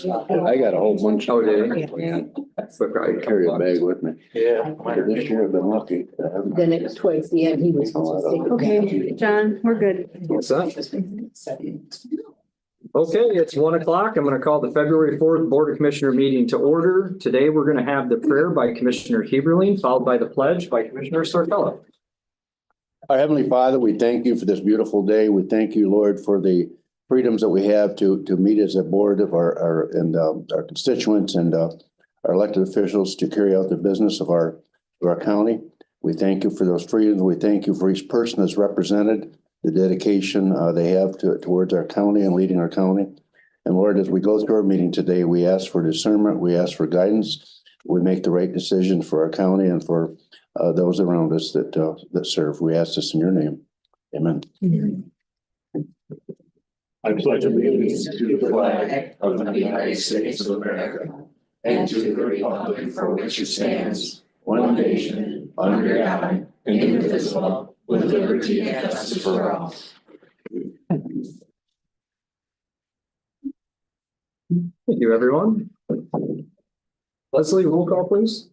I got a whole bunch. Oh, did he? Yeah. I carry a bag with me. Yeah. This year I've been lucky. Then it was towards the end, he was. Okay, John, we're good. What's that? Okay, it's 1 o'clock. I'm going to call the February 4th Board of Commissioner meeting to order. Today, we're going to have the prayer by Commissioner Heberlein, followed by the pledge by Commissioner Sarfella. Our Heavenly Father, we thank you for this beautiful day. We thank you, Lord, for the freedoms that we have to meet as a board of our constituents and our elected officials to carry out the business of our county. We thank you for those freedoms. We thank you for each person that's represented, the dedication they have towards our county and leading our county. And Lord, as we go through our meeting today, we ask for discernment. We ask for guidance. We make the right decision for our county and for those around us that serve. We ask this in your name. Amen. I pledge allegiance to the flag of the United States of America and to the republic for which it stands, one nation, under God, indivisible, with liberty and justice for all. Thank you, everyone. Leslie, roll call, please.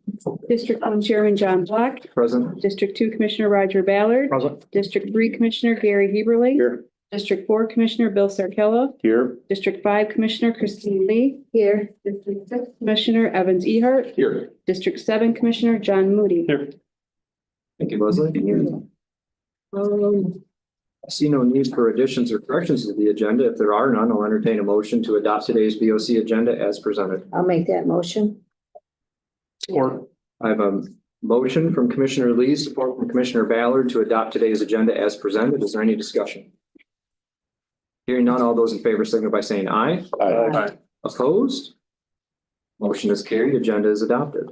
District 1 Chairman John Block, Present. District 2 Commissioner Roger Ballard, Present. District 3 Commissioner Gary Heberlein, Here. District 4 Commissioner Bill Sarkella, Here. District 5 Commissioner Christine Lee. Here. District 6 Commissioner Evans Ehart, Here. District 7 Commissioner John Moody. Here. Thank you, Leslie. I see no need for additions or corrections to the agenda. If there are none, I'll entertain a motion to adopt today's BOC agenda as presented. I'll make that motion. Or I have a motion from Commissioner Lee, support from Commissioner Ballard to adopt today's agenda as presented. Is there any discussion? Hearing none, all those in favor signify by saying aye. Aye. Opposed? Motion is carried. Agenda is adopted.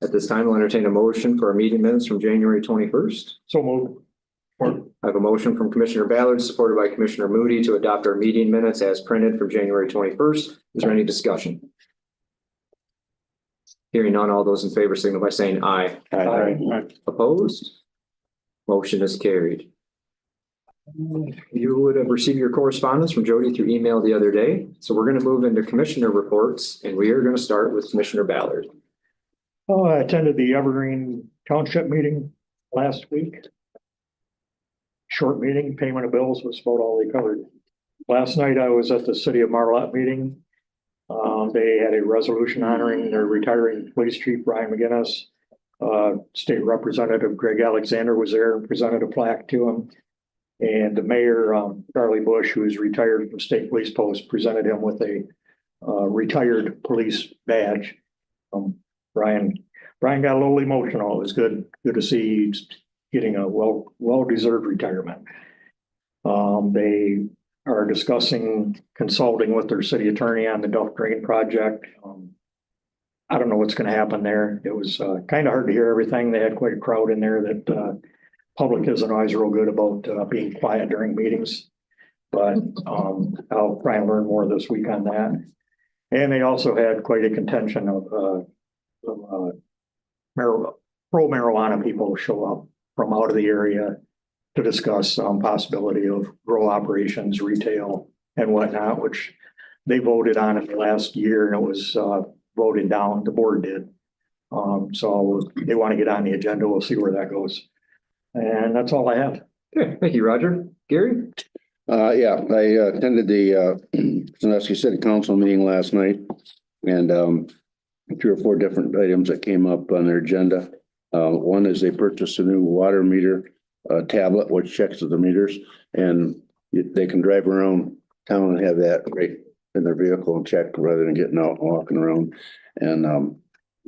At this time, we'll entertain a motion for our meeting minutes from January 21st. So moved. I have a motion from Commissioner Ballard, supported by Commissioner Moody, to adopt our meeting minutes as printed from January 21st. Is there any discussion? Hearing none, all those in favor signify by saying aye. Opposed? Motion is carried. You would have received your correspondence from Jody through email the other day. So we're going to move into commissioner reports, and we are going to start with Commissioner Ballard. Oh, I attended the Evergreen Township meeting last week. Short meeting, payment of bills was about all they covered. Last night I was at the City of Marlette meeting. They had a resolution honoring their retiring police chief, Brian McGinnis. State Representative Greg Alexander was there and presented a plaque to him. And the mayor, Charlie Bush, who is retired from state police post, presented him with a retired police badge. Brian got a little emotional. It was good to see he's getting a well-deserved retirement. They are discussing consulting with their city attorney on the Duff Drain project. I don't know what's going to happen there. It was kind of hard to hear everything. They had quite a crowd in there that public isn't always real good about being quiet during meetings. But I'll try and learn more this week on that. And they also had quite a contention of pro-marijuana people show up from out of the area to discuss some possibility of grow operations, retail and whatnot, which they voted on in the last year and it was voted down. The board did. So they want to get on the agenda. We'll see where that goes. And that's all I have. Okay, thank you, Roger. Gary? Yeah, I attended the Sandusky City Council meeting last night, and 3 or 4 different items that came up on their agenda. One is they purchased a new water meter tablet, which checks the meters, and they can drive around town and have that right in their vehicle and check rather than getting out and walking around and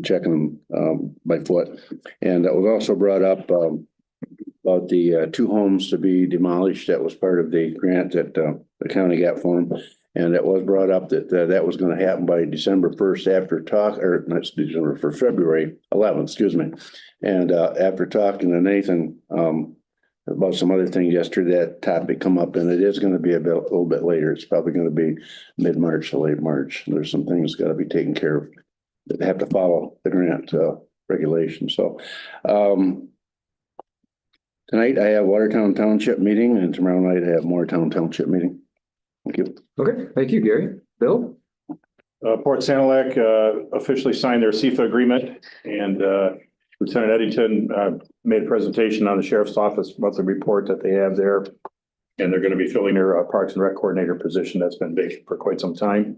checking them by foot. And that was also brought up about the 2 homes to be demolished. That was part of the grant that the county got for them. And it was brought up that that was going to happen by December 1st after talk, or not December, for February 11th, excuse me. And after talking to Nathan about some other things yesterday, that topic come up, and it is going to be a little bit later. It's probably going to be mid-March to late March. There's some things got to be taken care of that have to follow the grant regulations. So tonight I have Watertown Township meeting, and tomorrow night I have Moortown Township meeting. Thank you. Okay, thank you, Gary. Bill? Port Sanilac officially signed their CIFA agreement, and Lieutenant Eddington made a presentation on the sheriff's office about the report that they have there. And they're going to be filling their Parks and Rec coordinator position that's been vacant for quite some time.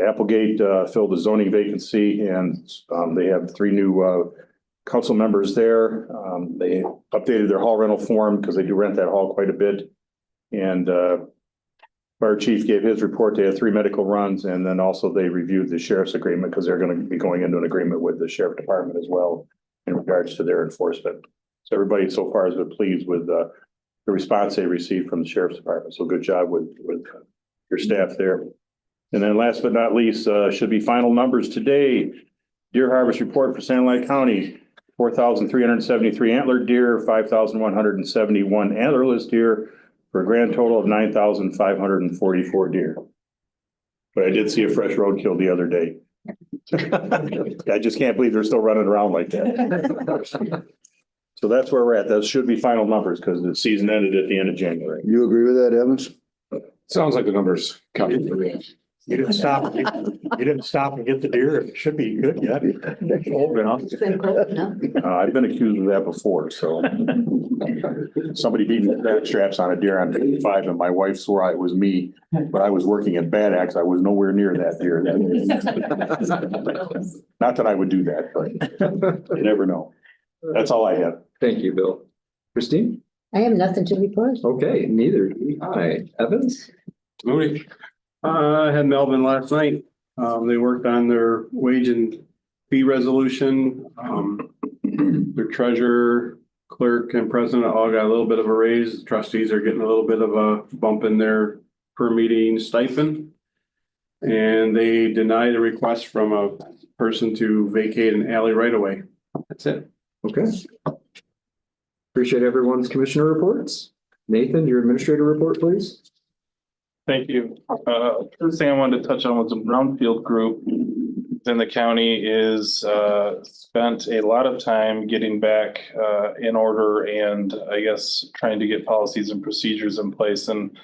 Applegate filled the zoning vacancy, and they have 3 new council members there. They updated their hall rental form because they do rent that hall quite a bit. And Fire chief gave his report. They had 3 medical runs, and then also they reviewed the sheriff's agreement because they're going to be going into an agreement with the sheriff department as well in regards to their enforcement. So everybody so far has been pleased with the response they received from the sheriff's department. So good job with your staff there. And then last but not least, should be final numbers today. Deer harvest report for Sanilac County, 4,373 antlered deer, 5,171 antlerless deer, for a grand total of 9,544 deer. But I did see a fresh roadkill the other day. I just can't believe they're still running around like that. So that's where we're at. Those should be final numbers because the season ended at the end of January. You agree with that, Evans? Sounds like the numbers come. You didn't stop and get the deer. It should be good yet. Old enough. It's been cold enough. I've been accused of that before, so. Somebody beating the back straps on a deer on 55 and my wife swore it was me, but I was working at Bad Axe. I was nowhere near that deer. Not that I would do that, but you never know. That's all I have. Thank you, Bill. Christine? I have nothing to report. Okay, neither do I. Evans? Moody. I had Melvin last night. They worked on their wage and fee resolution. Their treasurer, clerk, and president all got a little bit of a raise. Trustees are getting a little bit of a bump in their per meeting stipend. And they denied a request from a person to vacate an alley right away. That's it. Okay. Appreciate everyone's commissioner reports. Nathan, your administrator report, please. Thank you. First thing I wanted to touch on was the Brownfield group within the county is spent a lot of time getting back in order and I guess trying to get policies and procedures in place. And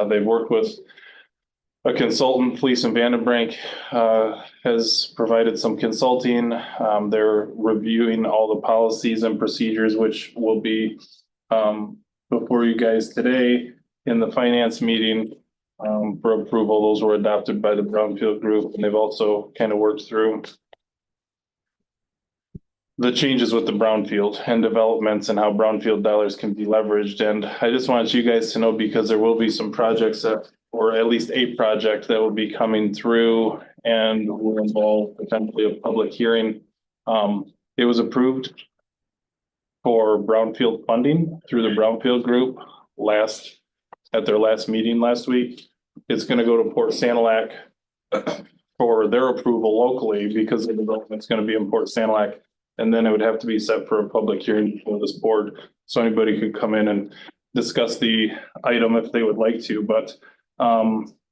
they've worked with a consultant. Fleece and Vandenbrink has provided some consulting. They're reviewing all the policies and procedures, which will be before you guys today in the finance meeting for approval. Those were adopted by the Brownfield group, and they've also kind of worked through the changes with the Brownfield and developments and how Brownfield dollars can be leveraged. And I just wanted you guys to know, because there will be some projects that, or at least a project that will be coming through and will involve potentially a public hearing. It was approved for Brownfield funding through the Brownfield group at their last meeting last week. It's going to go to Port Sanilac for their approval locally because the development's going to be in Port Sanilac. And then it would have to be set for a public hearing before this board. So anybody could come in and discuss the item if they would like to, but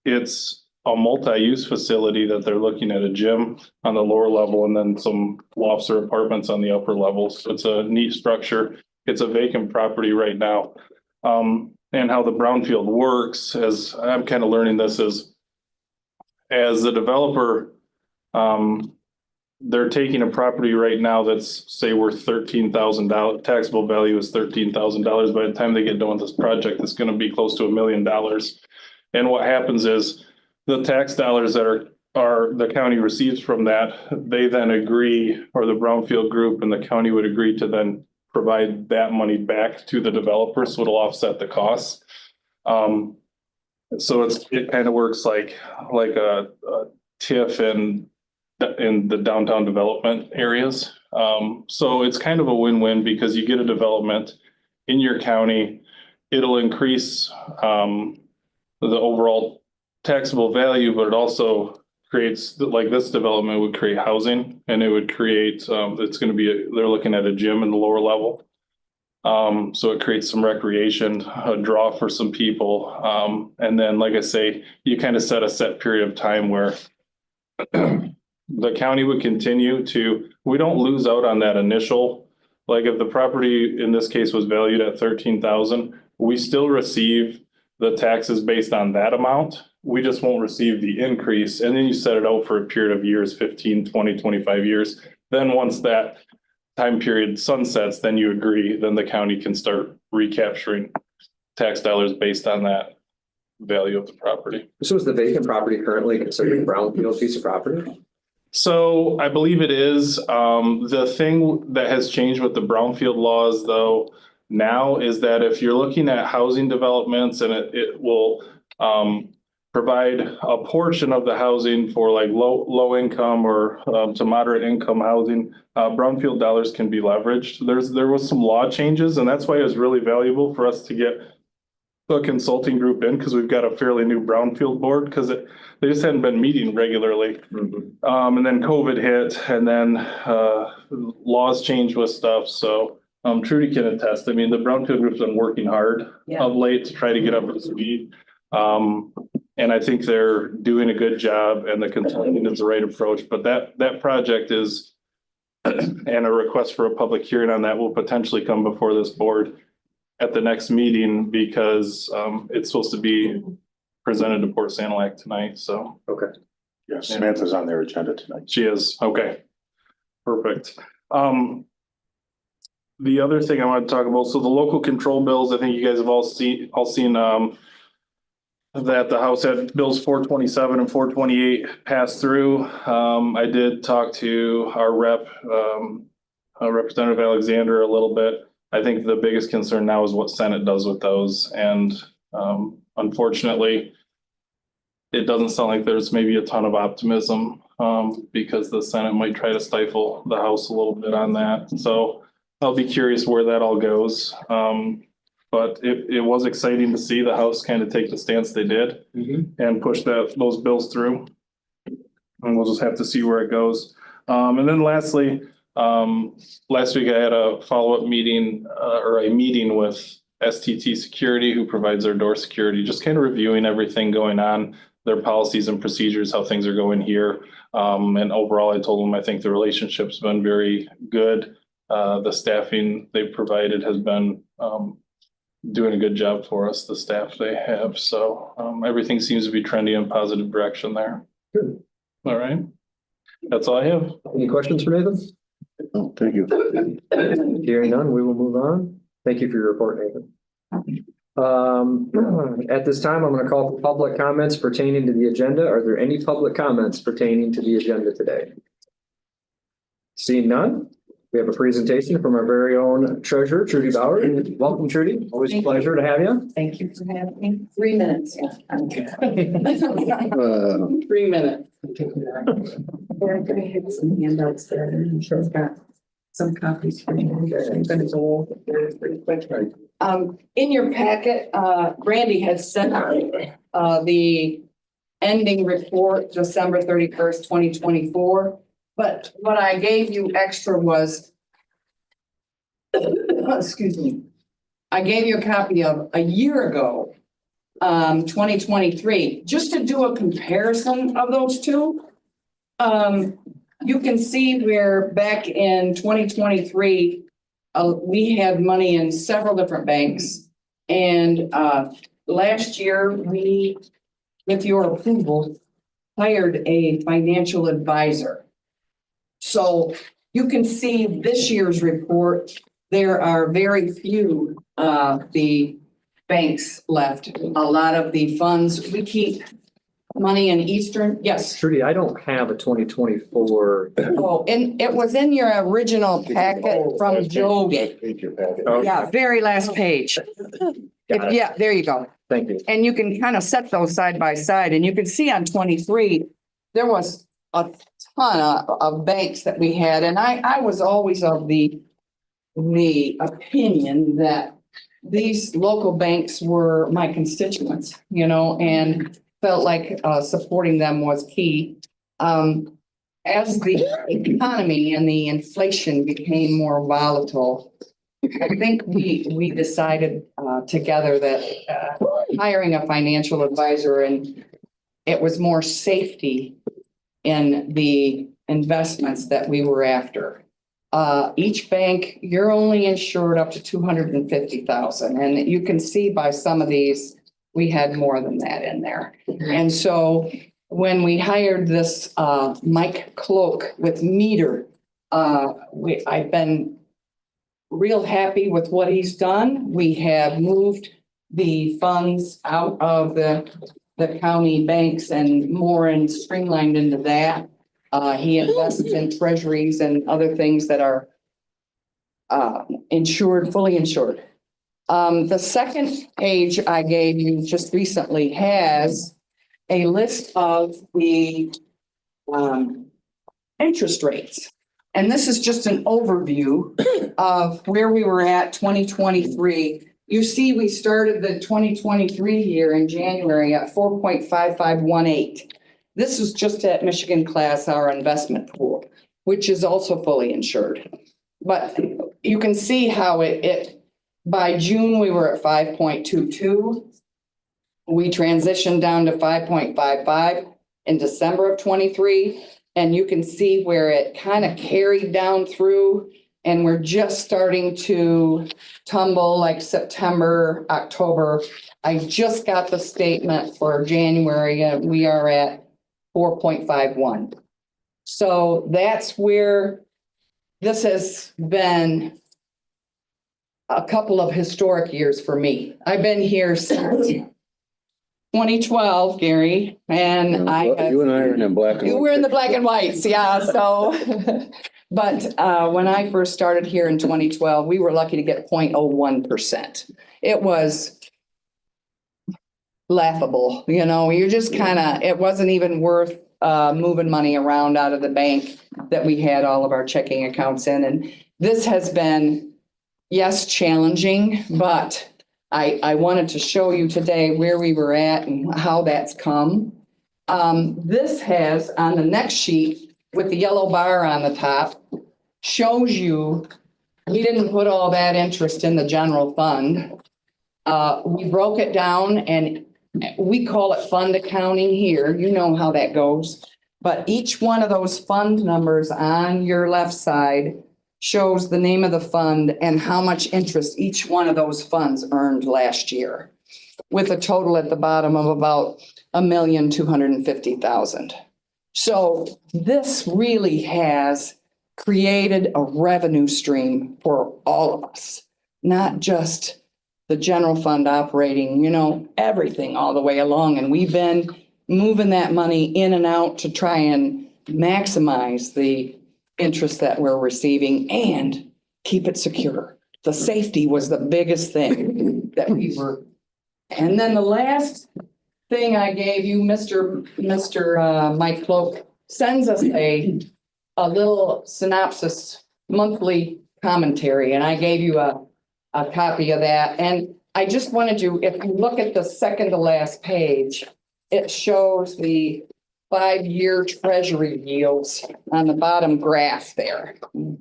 it's a multi-use facility that they're looking at, a gym on the lower level and then some lofts or apartments on the upper level. So it's a neat structure. It's a vacant property right now. And how the Brownfield works, as I'm kind of learning this, is as the developer, they're taking a property right now that's say worth $13,000. Taxable value is $13,000. By the time they get done with this project, it's going to be close to $1 million. And what happens is the tax dollars that are the county receives from that, they then agree, or the Brownfield group and the county would agree to then provide that money back to the developer, so it'll offset the costs. So it kind of works like a TIF in the downtown development areas. So it's kind of a win-win because you get a development in your county. It'll increase the overall taxable value, but it also creates, like this development would create housing, and it would create, it's going to be, they're looking at a gym in the lower level. So it creates some recreation, a draw for some people. And then, like I say, you kind of set a set period of time where the county would continue to, we don't lose out on that initial, like if the property in this case was valued at 13,000, we still receive the taxes based on that amount. we just won't receive the increase. And then you set it out for a period of years, 15, 20, 25 years. Then once that time period sunsets, then you agree, then the county can start recapturing tax dollars based on that value of the property. So is the vacant property currently considered a brownfield piece of property? So I believe it is. The thing that has changed with the brownfield laws though now is that if you're looking at housing developments and it will provide a portion of the housing for like low income or to moderate income housing, brownfield dollars can be leveraged. There was some law changes, and that's why it was really valuable for us to get a consulting group in, because we've got a fairly new brownfield board, because they just hadn't been meeting regularly. And then COVID hit, and then laws changed with stuff. So Trudy can attest. I mean, the brownfield group's been working hard of late to try to get up to speed. And I think they're doing a good job, and the consulting is the right approach. But that project is, and a request for a public hearing on that will potentially come before this board at the next meeting, because it's supposed to be presented to Port Sanilac tonight, so. Okay. Yeah, Samantha's on their agenda tonight. She is, okay. Perfect. The other thing I want to talk about, so the local control bills, I think you guys have all seen that the House had bills 427 and 428 passed through. I did talk to our Representative Alexander a little bit. I think the biggest concern now is what Senate does with those. And unfortunately, it doesn't sound like there's maybe a ton of optimism because the Senate might try to stifle the House a little bit on that. So I'll be curious where that all goes. But it was exciting to see the House kind of take the stance they did and push those bills through. And we'll just have to see where it goes. And then lastly, last week I had a follow-up meeting or a meeting with STT Security, who provides their door security, just kind of reviewing everything going on, their policies and procedures, how things are going here. And overall, I told them I think the relationship's been very good. The staffing they've provided has been doing a good job for us, the staff they have. So everything seems to be trending in a positive direction there. Good. All right. That's all I have. Any questions for Nathan? Oh, thank you. Hearing none, we will move on. Thank you for your report, Nathan. At this time, I'm going to call for public comments pertaining to the agenda. Are there any public comments pertaining to the agenda today? Seeing none, we have a presentation from our very own treasurer, Trudy Bauer. Welcome, Trudy. Always a pleasure to have you. Thank you for having me. 3 minutes. 3 minutes. We're gonna hit some handouts there, and I'm sure I've got some copies for you. I'm gonna go over it pretty quick. In your packet, Randy has sent out the ending report, December 31st, 2024. But what I gave you extra was, excuse me, I gave you a copy of a year ago, 2023, just to do a comparison of those two. You can see where back in 2023, we had money in several different banks. And last year, we, with your approval, hired a financial advisor. So you can see this year's report, there are very few the banks left. A lot of the funds, we keep money in Eastern, yes. Trudy, I don't have a 2024. Oh, and it was in your original packet from Joby. Yeah, very last page. Yeah, there you go. Thank you. And you can kind of set those side by side, and you can see on 23, there was a ton of banks that we had. And I was always of the opinion that these local banks were my constituents, you know, and felt like supporting them was key. As the economy and the inflation became more volatile, I think we decided together that hiring a financial advisor, and it was more safety in the investments that we were after. Each bank, you're only insured up to $250,000. And you can see by some of these, we had more than that in there. And so when we hired this Mike Cloak with Meter, I've been real happy with what he's done. We have moved the funds out of the county banks and more and streamlined into that. He invests in treasuries and other things that are insured, fully insured. The second page I gave you just recently has a list of the interest rates. And this is just an overview of where we were at 2023. You see, we started the 2023 year in January at 4.5518. This is just at Michigan Class, our investment pool, which is also fully insured. But you can see how it by June, we were at 5.22. We transitioned down to 5.55 in December of 23. And you can see where it kind of carried down through, and we're just starting to tumble like September, October. I just got the statement for January, and we are at 4.51. So that's where this has been a couple of historic years for me. I've been here since 2012, Gary, and You and I are in black and white. we're in the black and whites, yeah, so. But when I first started here in 2012, we were lucky to get 0.01%. It was laughable, you're just kind of, it wasn't even worth moving money around out of the bank that we had all of our checking accounts in. And this has been, yes, challenging, but I wanted to show you today where we were at and how that's come. This has on the next sheet with the yellow bar on the top shows you we didn't put all that interest in the general fund. We broke it down and we call it fund accounting here. You know how that goes. But each one of those fund numbers on your left side shows the name of the fund and how much interest each one of those funds earned last year, with a total at the bottom of about $1,250,000. So this really has created a revenue stream for all of us, not just the general fund operating, everything all the way along. And we've been moving that money in and out to try and maximize the interest that we're receiving and keep it secure. The safety was the biggest thing that we were. And then the last thing I gave you, Mr. Mike Cloak sends us a little synopsis monthly commentary, and I gave you a copy of that. And I just wanted you, if you look at the second to last page, it shows the 5-year treasury yields on the bottom graph there.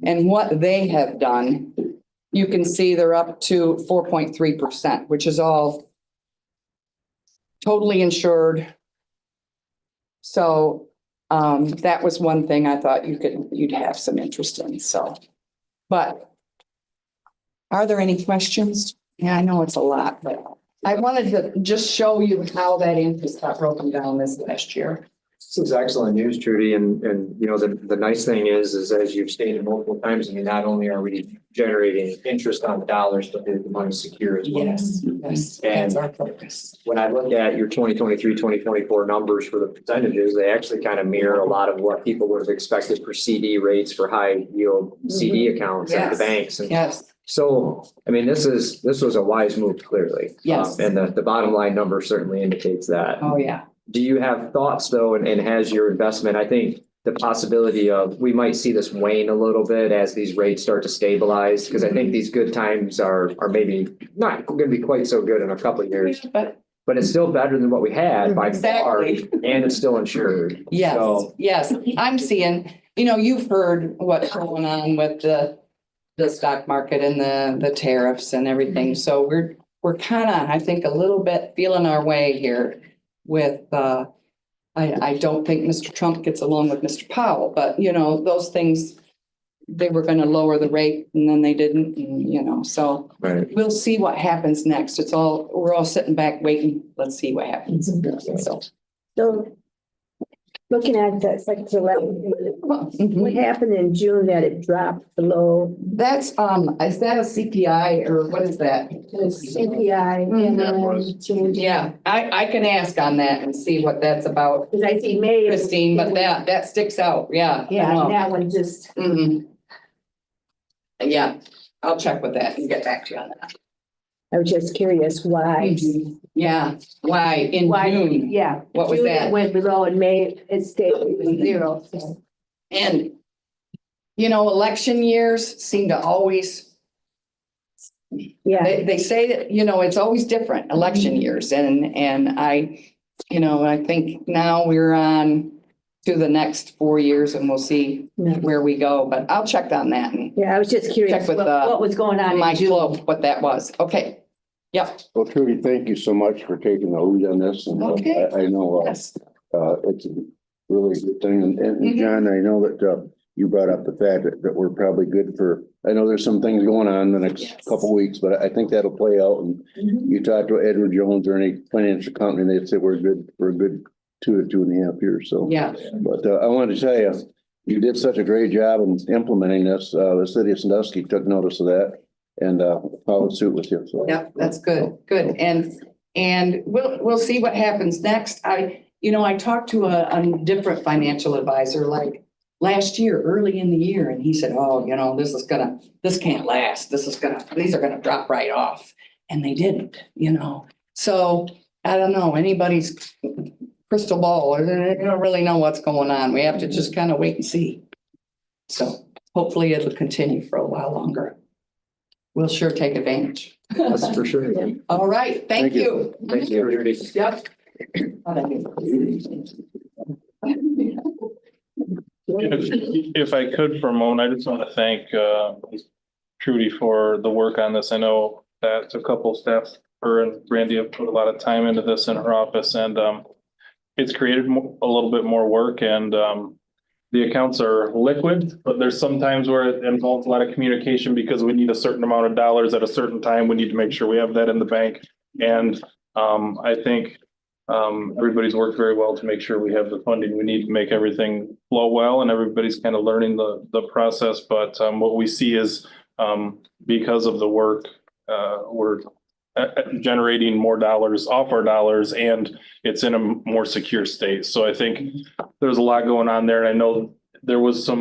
And what they have done, you can see they're up to 4.3%, which is all totally insured. So that was one thing I thought you'd have some interest in. So, but are there any questions? Yeah, I know it's a lot, but I wanted to just show you how that interest got broken down this last year. This is excellent news, Trudy. And the nice thing is as you've stated multiple times, not only are we generating interest on the dollars, but the money's secure as well. Yes, that's our focus. When I look at your 2023, 2024 numbers for the percentages, they actually kind of mirror a lot of what people would have expected for CD rates for high yield CD accounts at the banks. And yes. so, this was a wise move, clearly. Yes. And the bottom line number certainly indicates that. Oh, yeah. Do you have thoughts though, and has your investment, I think the possibility of, we might see this wane a little bit as these rates start to stabilize, because I think these good times are maybe not going to be quite so good in a couple of years, but it's still better than what we had by far, and it's still insured. Yes, So, yes. I'm seeing, you've heard what's going on with the stock market and the tariffs and everything. So we're kind of, I think, a little bit feeling our way here with, I don't think Mr. Trump gets along with Mr. Powell, but those things they were gonna lower the rate and then they didn't, and, you know, so Right. we'll see what happens next. We're all sitting back waiting. Let's see what happens. So. So looking at that, it's like, what Mhm. happened in June that it dropped below That's, is that a CPI or what is that? the CPI and then change? Yeah, I can ask on that and see what that's about, Because I see May. Christine, but that sticks out. Yeah. I Yeah, know. that one just, Mhm. Yeah, I'll check with that and get back to you on that. I was just curious why. Yeah, why in Why, June? yeah. What was June that? it went below and May it stayed at 0. And, you know, election years seem to always, Yeah, they say that, you know, it's always different, election years. And I, you know, I think now we're on to the next 4 years and we'll see Yeah. where we go. But I'll check on that and yeah, I was just curious Check with, what was going on my in June. flow, what that was. Okay. Yep. Well, Trudy, thank you so much for taking the lead on this. And Okay. I know, Yes. it's a really good thing. And Mhm. John, I know that, you brought up the fact that we're probably good for, I know there's some things going on the next Yes. couple of weeks, but I think that'll play out. And you talk to Edward Jones or any financial company, they'd say we're good for a good 2 to 2.5 years. So. Yeah. But I wanted to tell you, you did such a great job in implementing this. The city of Sandusky took notice of that and followed suit with you. So. Yep, that's good, good. And we'll see what happens next. You know, I talked to a different financial advisor like last year, early in the year, and he said, oh, you know, this can't last. These are gonna drop right off. And they didn't, you know. So I don't know, anybody's crystal ball, or they don't really know what's going on. We have to just kind of wait and see. So hopefully it'll continue for a while longer. We'll sure take advantage. That's for sure. All right, thank you. Thank you. Yep. If I could for a moment, I just want to thank Trudy for the work on this. I know that a couple of staff, her and Randy have put a lot of time into this in her office, and it's created a little bit more work, and the accounts are liquid, but there's some times where it involves a lot of communication because we need a certain amount of dollars at a certain time. We need to make sure we have that in the bank. And I think everybody's worked very well to make sure we have the funding we need to make everything flow well, and everybody's kind of learning the process. But what we see is because of the work, we're generating more dollars off our dollars, and it's in a more secure state. So I think there's a lot going on there. And I know there was a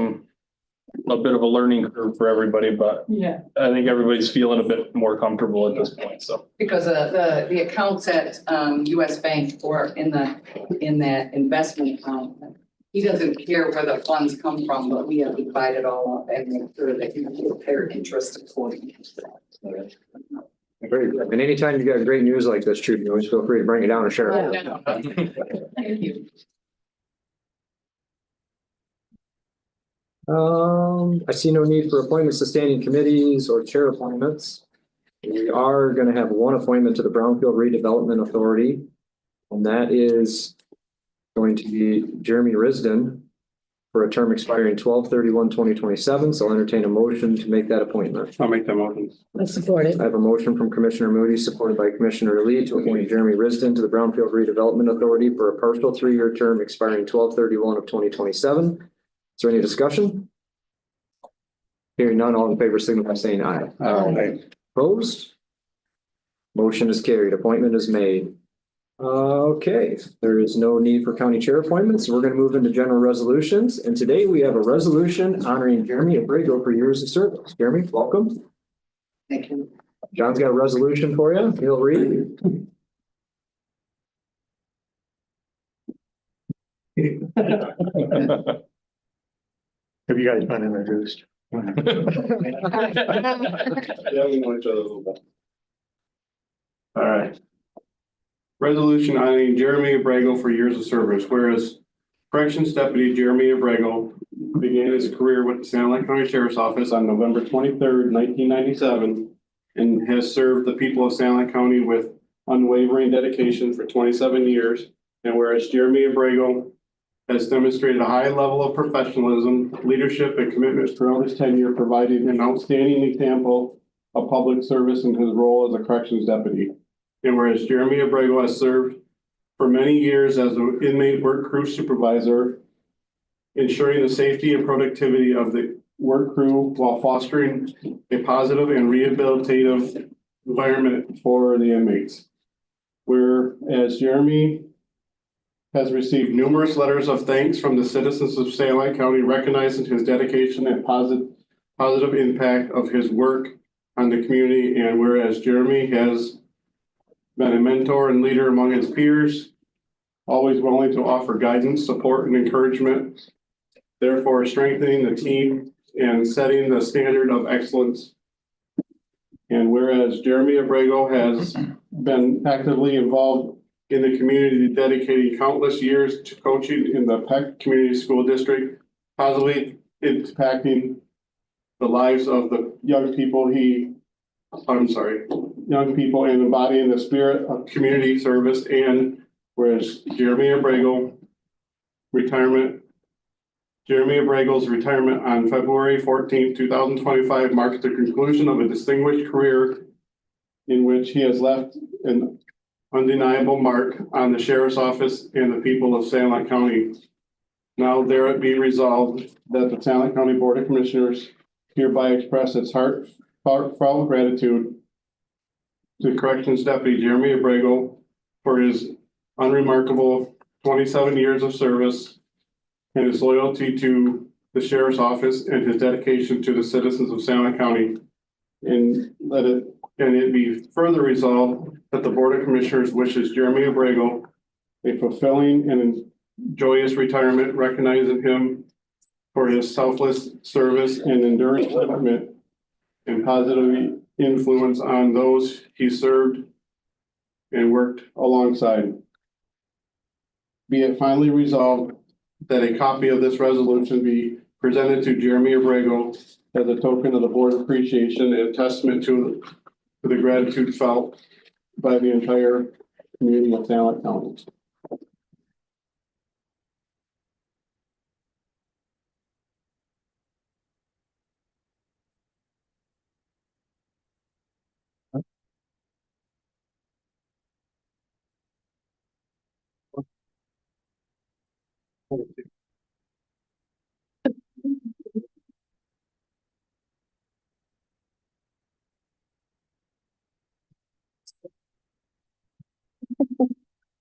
bit of a learning curve for everybody, but Yeah. I think everybody's feeling a bit more comfortable at this point. So. Because the accounts at US Bank or in that investment account, he doesn't care where the funds come from, but we have to divide it all up and make sure that you get their interest accordingly. Very good. And anytime you got great news like this, Trudy, always feel free to bring it down or share it. Thank you. I see no need for appointments to standing committees or chair appointments. We are going to have one appointment to the Brownfield Redevelopment Authority, and that is going to be Jeremy Risden for a term expiring 12/31/2027. So I'll entertain a motion to make that appointment. I'll make that motion. I support it. I have a motion from Commissioner Moody, supported by Commissioner Lee, to appoint Jeremy Risden to the Brownfield Redevelopment Authority for a partial 3-year term expiring 12/31/2027. Is there any discussion? Hearing none, all in favor signify by saying aye. Opposed? Motion is carried. Appointment is made. Okay, there is no need for county chair appointments. We're going to move into general resolutions. And today we have a resolution honoring Jeremy Abrego for years of service. Jeremy, welcome. Thank you. John's got a resolution for you. He'll read. Have you guys been introduced? Yeah, we know each other a little bit. All right. Resolution honoring Jeremy Abrego for years of service, whereas Corrections Deputy Jeremy Abrego began his career with the Sand Lake County Sheriff's Office on November 23rd, 1997, and has served the people of Sand Lake County with unwavering dedication for 27 years. And whereas Jeremy Abrego has demonstrated a high level of professionalism, leadership, and commitment throughout his tenure, providing an outstanding example of public service in his role as a corrections deputy. And whereas Jeremy Abrego has served for many years as an inmate work crew supervisor, ensuring the safety and productivity of the work crew while fostering a positive and rehabilitative environment for the inmates. Whereas Jeremy has received numerous letters of thanks from the citizens of Salem County, recognizing his dedication and positive impact of his work on the community. And whereas Jeremy has been a mentor and leader among his peers, always willing to offer guidance, support, and encouragement, therefore strengthening the team and setting the standard of excellence. And whereas Jeremy Abrego has been actively involved in the community, dedicating countless years to coaching in the Peck Community School District, positively impacting the lives of the young people and embodying the spirit of community service. And whereas Jeremy Abrego's retirement on February 14th, 2025 marks the conclusion of a distinguished career in which he has left an undeniable mark on the Sheriff's Office and the people of Salem County. Now there it be resolved that the Salem County Board of Commissioners hereby express its heartfelt gratitude to Corrections Deputy Jeremy Abrego for his unremarkable 27 years of service and his loyalty to the Sheriff's Office and his dedication to the citizens of Salem County. And it be further resolved that the Board of Commissioners wishes Jeremy Abrego a fulfilling and joyous retirement, recognizing him for his selfless service and enduring commitment and positive influence on those he served and worked alongside. Be it finally resolved that a copy of this resolution be presented to Jeremy Abrego as a token of the board's appreciation and a testament to the gratitude felt by the entire community of Salem County.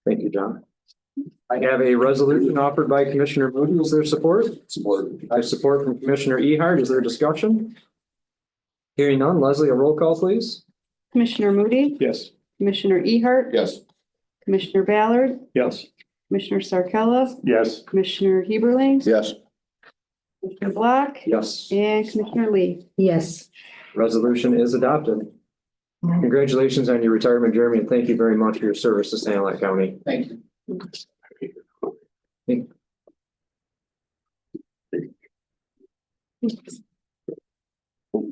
Thank you, John. I have a resolution offered by Commissioner Moody. Is there support? Support. I have support from Commissioner Ehart. Is there discussion? Hearing none. Leslie, a roll call, please. Commissioner Moody, Yes. Commissioner Ehart, Yes. Commissioner Ballard, Yes. Commissioner Sarcella, Yes. Commissioner Heberling, Yes. Commissioner Block, Yes. and Commissioner Lee. Yes. Resolution is adopted. Congratulations on your retirement, Jeremy, and thank you very much for your service to Salem County. Thank you.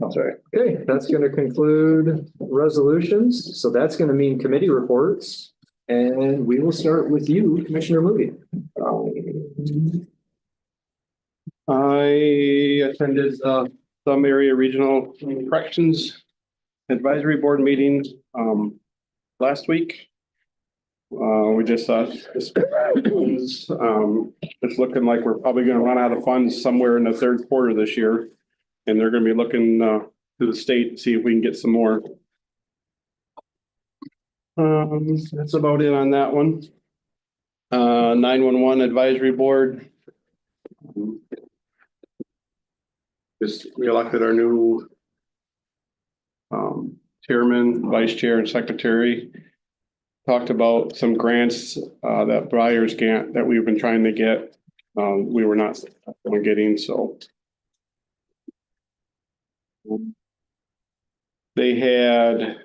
I'm sorry. Okay, that's going to conclude resolutions. So that's going to mean committee reports. And we will start with you, Commissioner Moody. I attended some area regional corrections advisory board meeting last week. We just thought it's looking like we're probably going to run out of funds somewhere in the third quarter this year. And they're going to be looking to the state to see if we can get some more. That's about it on that one. 911 advisory board. Just reelected our new chairman, vice chair, and secretary. Talked about some grants that Briar's grant that we've been trying to get. We were not getting, so. They had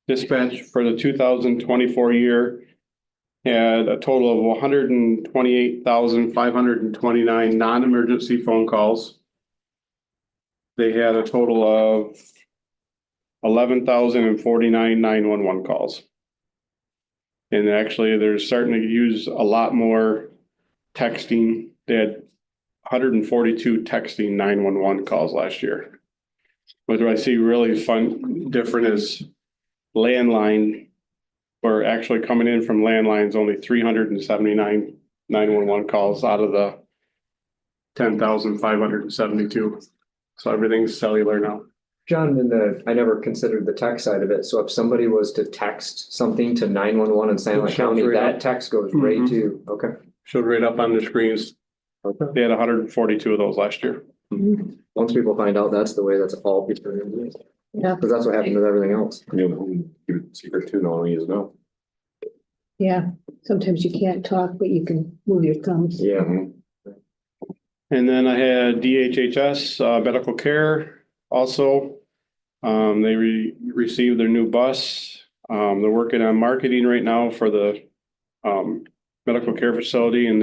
dispatch for the 2024 year had a total of 128,529 non-emergency phone calls. They had a total of 11,049 911 calls. And actually they're starting to use a lot more texting they had 142 texting 911 calls last year. What I see really fun, different is landline, or actually coming in from landlines, only 379 911 calls out of the 10,572. So everything's cellular now. John, I never considered the tech side of it. So if somebody was to text something to 911 in San Luis It shows County, right that up. text goes right Mhm. to, okay. Showed right up on the screens. Okay. They had 142 of those last year. Once people find out that's the way, that's all people are gonna do. Yeah. Because that's what happened with everything else. Secret too, no one is no. Yeah, sometimes you can't talk, but you can move your thumbs. Yeah. And then I had DHHS, medical care also. They received their new bus. They're working on marketing right now for the medical care facility, and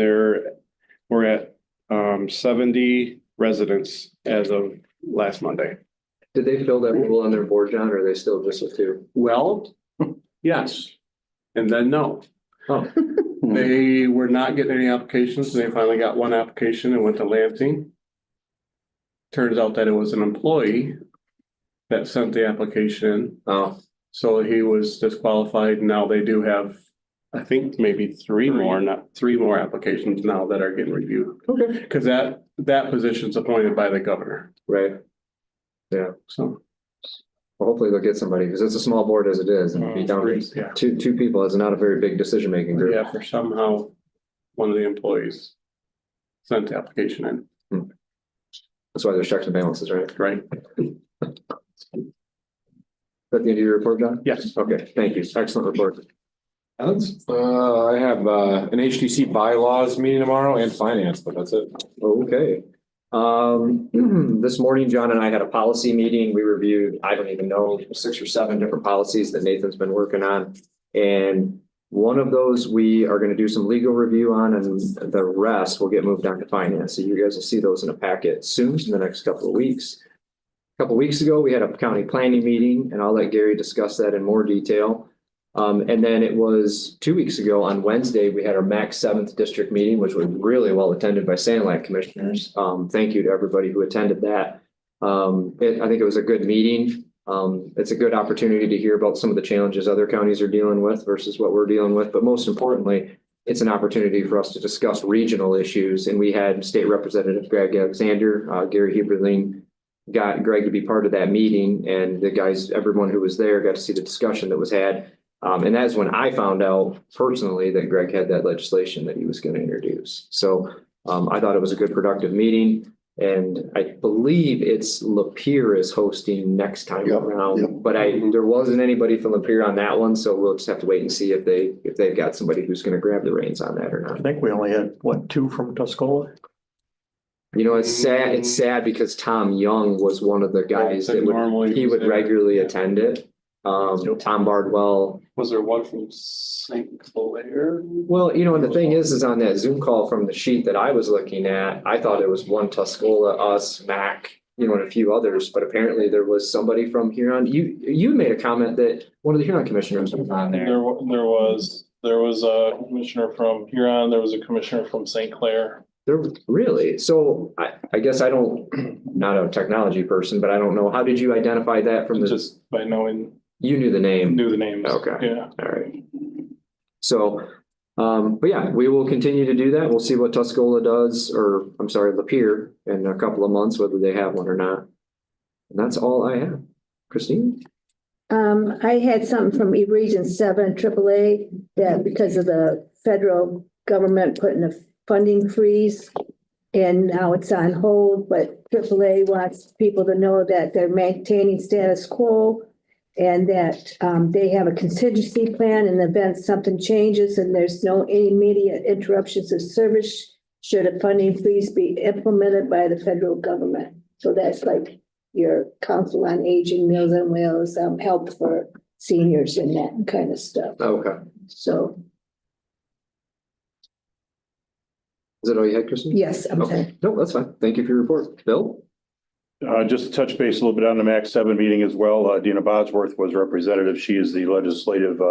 we're at 70 residents as of last Monday. Did they fill that role on their board, John, or are they still just with two? Well, yes, and then no. Oh, They were not getting any applications, and they finally got one application and went to Lansing. Turns out that it was an employee that sent the application in, oh, so he was disqualified. Now they do have, I think, maybe three more applications now that are getting reviewed. okay, Because that position's appointed by the governor, right. Yeah, so. well, hopefully they'll get somebody, because it's a small board as it is, and be down Three, to yeah. two people is not a very big decision-making group. Yeah, for somehow one of the employees sent the application in, That's why there's checks and balances, right? right? That the end of your report, John? Yes. Okay, thank you. Excellent report. Alex? I have an HDC bylaws meeting tomorrow and finance, but that's it. Okay. This morning, John and I had a policy meeting. We reviewed, I don't even know, 6 or 7 different policies that Nathan's been working on. And one of those, we are going to do some legal review on, and the rest will get moved on to finance. So you guys will see those in a packet soon, in the next couple of weeks. A couple of weeks ago, we had a county planning meeting, and I'll let Gary discuss that in more detail. And then it was 2 weeks ago on Wednesday, we had our MAC 7th district meeting, which was really well attended by Sanilac commissioners. Thank you to everybody who attended that. I think it was a good meeting. It's a good opportunity to hear about some of the challenges other counties are dealing with versus what we're dealing with. But most importantly, it's an opportunity for us to discuss regional issues. And we had State Representative Greg Alexander, Gary Huberling, got Greg to be part of that meeting, and the guys, everyone who was there got to see the discussion that was had. And that's when I found out personally that Greg had that legislation that he was going to introduce. So I thought it was a good productive meeting. And I believe it's Lapeer is hosting next time around, but there wasn't anybody from Lapeer on that one. So we'll just have to wait and see if they've got somebody who's going to grab the reins on that or I not. think we only had, what, 2 from Tuscola? You know, it's sad. It's sad because Tom Young was one of the guys that he would regularly attend it. Tom Bardwell. Was there one from St. Clair? Well, you know, and the thing is on that Zoom call from the sheet that I was looking at, I thought it was one Tuscola, us, Mac, you know, and a few others, but apparently there was somebody from Huron. You made a comment that one of the Huron commissioners was on there. There was a commissioner from Huron, there was a commissioner from St. Clair. There really? So I guess not a technology person, but I don't know. How did you identify that from Just by knowing. You knew the name? Knew the names. Okay. Yeah. All right. So, but yeah, we will continue to do that. We'll see what Tuscola does, or I'm sorry, Lapeer in a couple of months, whether they have one or not. And that's all I have. Christine? I had something from Region 7 AAA that because of the federal government putting a funding freeze, and now it's on hold, but AAA wants people to know that they're maintaining status quo, and that they have a contingency plan in the event something changes and there's no immediate interruptions of service should a funding freeze be implemented by the federal government. So that's like your Council on Aging, Meals on Wheels, help for seniors and that kind of stuff. Okay. So, Is that all you had, Christine? yes, I'm Okay. sorry. No, that's fine. Thank you for your report. Bill? Just to touch base a little bit on the MAC 7 meeting as well. Dina Bosworth was representative. She is the legislative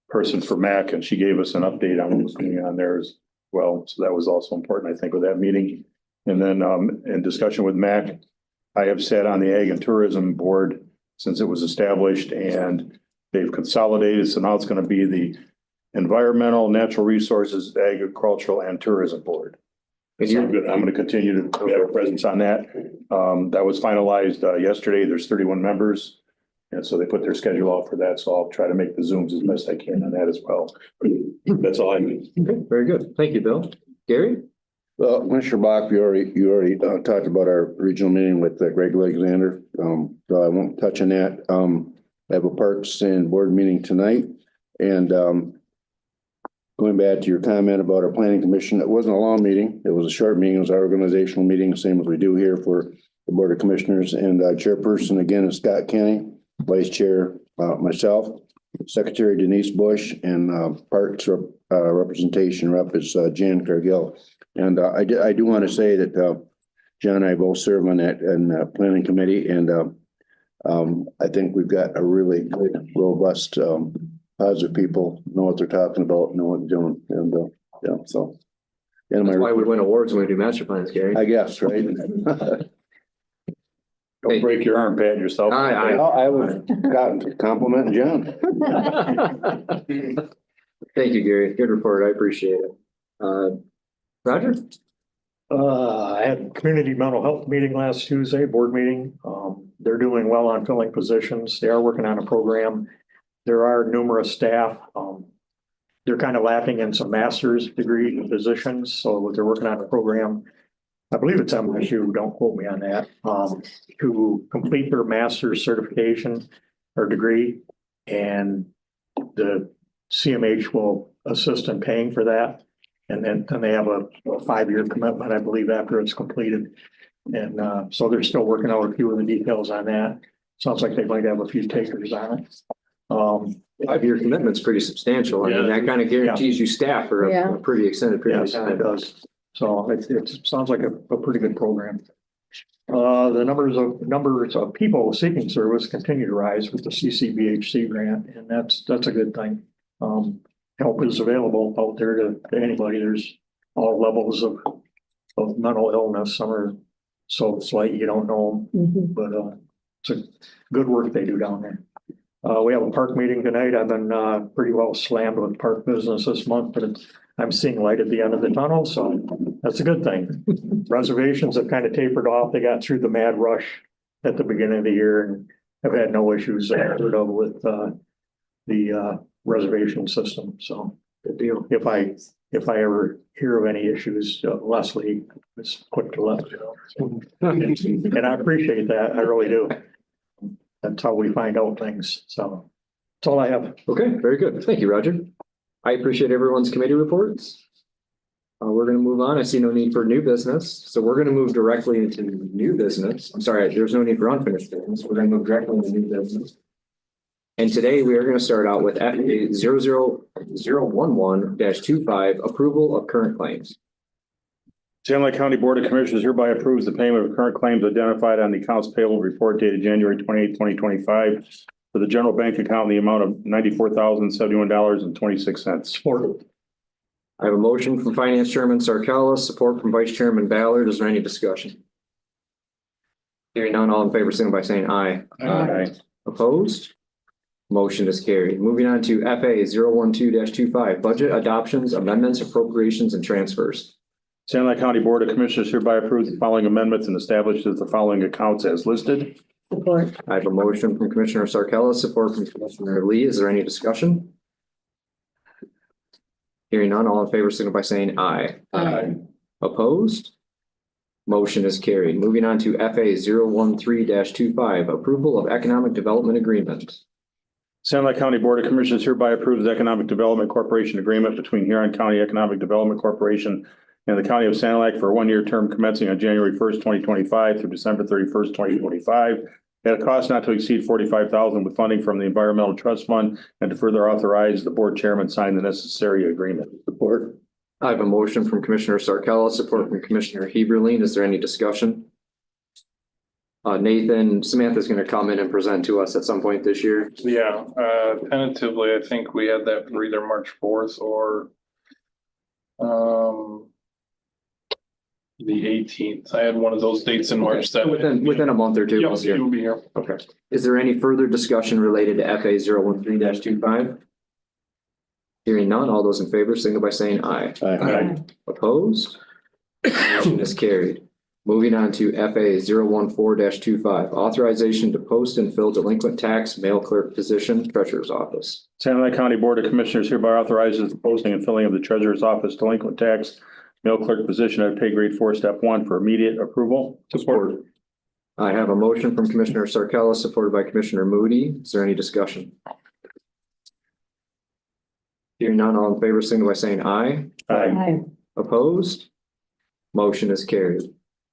person for MAC, and she gave us an update on what's going on there as well. So that was also important, I think, with that meeting. And then in discussion with Mac, I have sat on the Ag and Tourism Board since it was established, and they've consolidated. So now it's going to be the Environmental, Natural Resources, Agricultural, and Tourism Board. So I'm going to continue to have a presence on that. That was finalized yesterday. There's 31 members. And so they put their schedule out for that. So I'll try to make the Zooms as best I can on that as well. That's all I need. Okay, very good. Thank you, Bill. Gary? Well, Commissioner Bach, you already talked about our regional meeting with Greg Alexander. So I won't touch on that. I have a Parks and Board meeting tonight. And going back to your comment about our planning commission, it wasn't a long meeting. It was a short meeting. It was our organizational meeting, same as we do here for the Board of Commissioners. And chairperson again is Scott Kenny, vice chair myself, Secretary Denise Bush, and Parks representation rep is Jan Cargill. And I do want to say that John and I both serve on that planning committee, and I think we've got a really good, robust, positive people, know what they're talking about, know what they're doing, and yeah, so. That's why we win awards when we do master plans, Gary. I guess, right? Don't break your arm, patting yourself. I was gotten to compliment John. Thank you, Gary. Good report. I appreciate it. Roger? I had a community mental health meeting last Tuesday, board meeting. They're doing well on filling positions. They are working on a program. There are numerous staff. They're kind of lacking in some master's degree positions, so they're working on a program. I believe it's MSU, don't quote me on that, to complete their master's certification or degree. And the CMH will assist in paying for that. And then they have a 5-year commitment, I believe, after it's completed. And so they're still working out a few of the details on that. Sounds like they might have a few takers on it. 5-year commitment's pretty substantial. I mean, that kind of guarantees you staff for a pretty extended period of Yes, time. it does. So it sounds like a pretty good program. The numbers of people seeking service continue to rise with the CCBHC grant, and that's a good thing. Help is available out there to anybody. There's all levels of mental illness. Some are so slight you don't know them, but it's a good work they do down there. We have a park meeting tonight. I've been pretty well slammed with park business this month, but I'm seeing light at the end of the tunnel, so that's a good thing. Reservations have kind of tapered off. They got through the mad rush at the beginning of the year and have had no issues with the reservation system. So Good deal. if I ever hear of any issues, Leslie is quick to let me know. And I appreciate that. I really do. That's how we find out things. So that's all I have. Okay, very good. Thank you, Roger. I appreciate everyone's committee reports. We're going to move on. I see no need for new business. So we're going to move directly into new business. I'm sorry, there's no need for unfinished business. We're going to move directly into new business. And today we are going to start out with FA 00011-25, approval of current claims. San Lake County Board of Commissioners hereby approves the payment of current claims identified on the accounts payable report dated January 28, 2025 for the general bank account in the amount of $94,071.26. Support. I have a motion from Finance Chairman Sarkalis, support from Vice Chairman Ballard. Is there any discussion? Hearing none, all in favor, signify by saying aye. Aye. Opposed? Motion is carried. Moving on to FA 012-25, budget adoptions, amendments, appropriations, and transfers. San Lake County Board of Commissioners hereby approves the following amendments and establishes the following accounts as listed. Support. I have a motion from Commissioner Sarkalis, support from Commissioner Lee. Is there any discussion? Hearing none, all in favor, signify by saying aye. Aye. Opposed? Motion is carried. Moving on to FA 013-25, approval of economic development agreement. San Lake County Board of Commissioners hereby approves the Economic Development Corporation agreement between Huron County Economic Development Corporation and the County of Sanilac for a 1-year term commencing on January 1st, 2025 through December 31st, 2025. At a cost not to exceed $45,000 with funding from the Environmental Trust Fund, and to further authorize the board chairman sign the necessary agreement. Support. I have a motion from Commissioner Sarkalis, support from Commissioner Heberlein. Is there any discussion? Nathan, Samantha's going to come in and present to us at some point this year. Yeah, tentatively, I think we had that for either March 4th or The eighteenth. I had one of those dates in March that. Within a month or two. Yes, you will be here. Okay. Is there any further discussion related to FA 013-25? Hearing none, all those in favor signify by saying aye. Aye. Opposed? Motion is carried. Moving on to FA 014-25, authorization to post and fill delinquent tax mail clerk position, treasurer's office. Santa Ana County Board of Commissioners hereby authorizes the posting and filling of the treasurer's office delinquent tax mail clerk position at pay grade 4, step 1 for immediate approval. Support. I have a motion from Commissioner Sarcella, supported by Commissioner Moody. Is there any discussion? Hearing none, all in favor, signify by saying aye. Aye. Opposed? Motion is carried.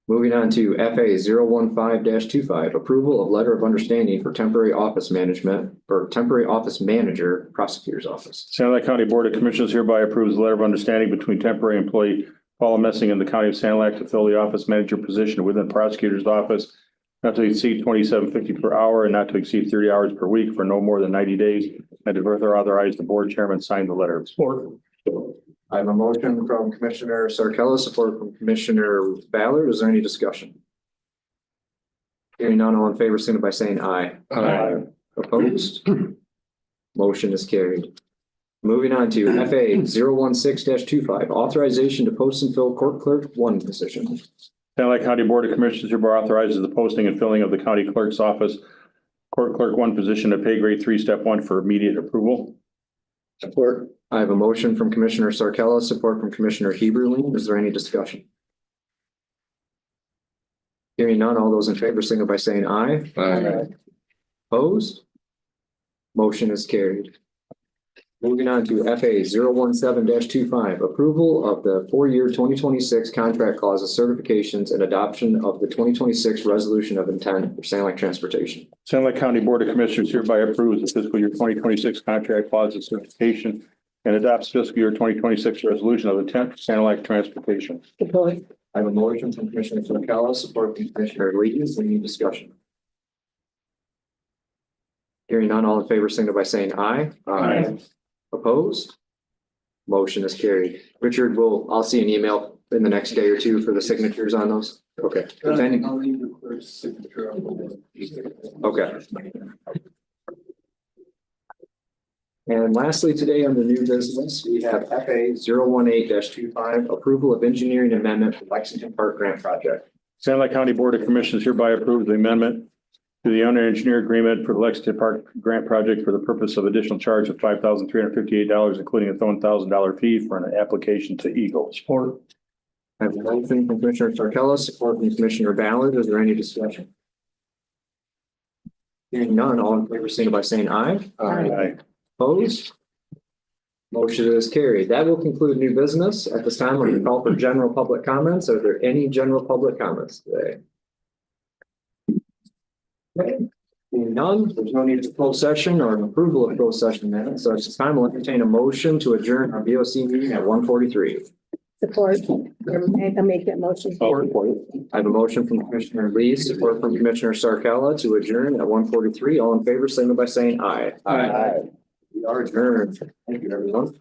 Moving on to FA 015-25, approval of letter of understanding for temporary office management or temporary office manager, prosecutor's office. Santa Ana County Board of Commissioners hereby approves the letter of understanding between temporary employee Paula Messing and the County of Santa Ana to fill the office manager position within the prosecutor's office, not to exceed $27.50 per hour and not to exceed 30 hours per week for no more than 90 days, and to further authorize the board chairman sign the letter. Support. I have a motion from Commissioner Sarcella, support from Commissioner Ballard. Is there any discussion? Hearing none, all in favor, signify by saying aye. Aye. Opposed? Motion is carried. Moving on to FA 016-25, authorization to post and fill court clerk 1 position. Santa Ana County Board of Commissioners hereby authorizes the posting and filling of the county clerk's office court clerk 1 position at pay grade 3, step 1 for immediate approval. Support. I have a motion from Commissioner Sarcella, support from Commissioner Heberlin. Is there any discussion? Hearing none, all those in favor signify by saying aye. Aye. Opposed? Motion is carried. Moving on to FA 017-25, approval of the 4-year 2026 contract clauses, certifications, and adoption of the 2026 resolution of intent for Sand Lake Transportation. Santa Ana County Board of Commissioners hereby approves the fiscal year 2026 contract clauses certification and adopts fiscal year 2026 resolution of intent for Santa Ana Transportation. Support. I have a motion from Commissioner Sarcella, support from Commissioner Lee. Is there any discussion? Hearing none, all in favor signify by saying aye. Aye. Opposed? Motion is carried. Richard, I'll see an email in the next day or two for the signatures on those. Okay. Okay. And lastly, today under new business, we have FA 018-25, approval of engineering amendment for Lexington Park Grant Project. Santa Ana County Board of Commissioners hereby approves the amendment to the owner engineer agreement for the Lexington Park Grant Project for the purpose of additional charge of $5,358, including a $1,000 fee for an application to Eagle. Support. I have a motion from Commissioner Sarcella, support from Commissioner Ballard. Is there any discussion? Hearing none, all in favor, signify by saying aye. Aye. Opposed? Motion is carried. That will conclude new business. At this time, we call for general public comments. Are there any general public comments today? Okay. Seeing none, there's no need for closed session or an approval of closed session minutes. So at this time, we'll entertain a motion to adjourn our BOC meeting at 1:43. Support. I make that motion. I have a motion from Commissioner Lee, support from Commissioner Sarcella to adjourn at 1:43. All in favor, signify by saying aye. Aye. We are adjourned. Thank you, everyone.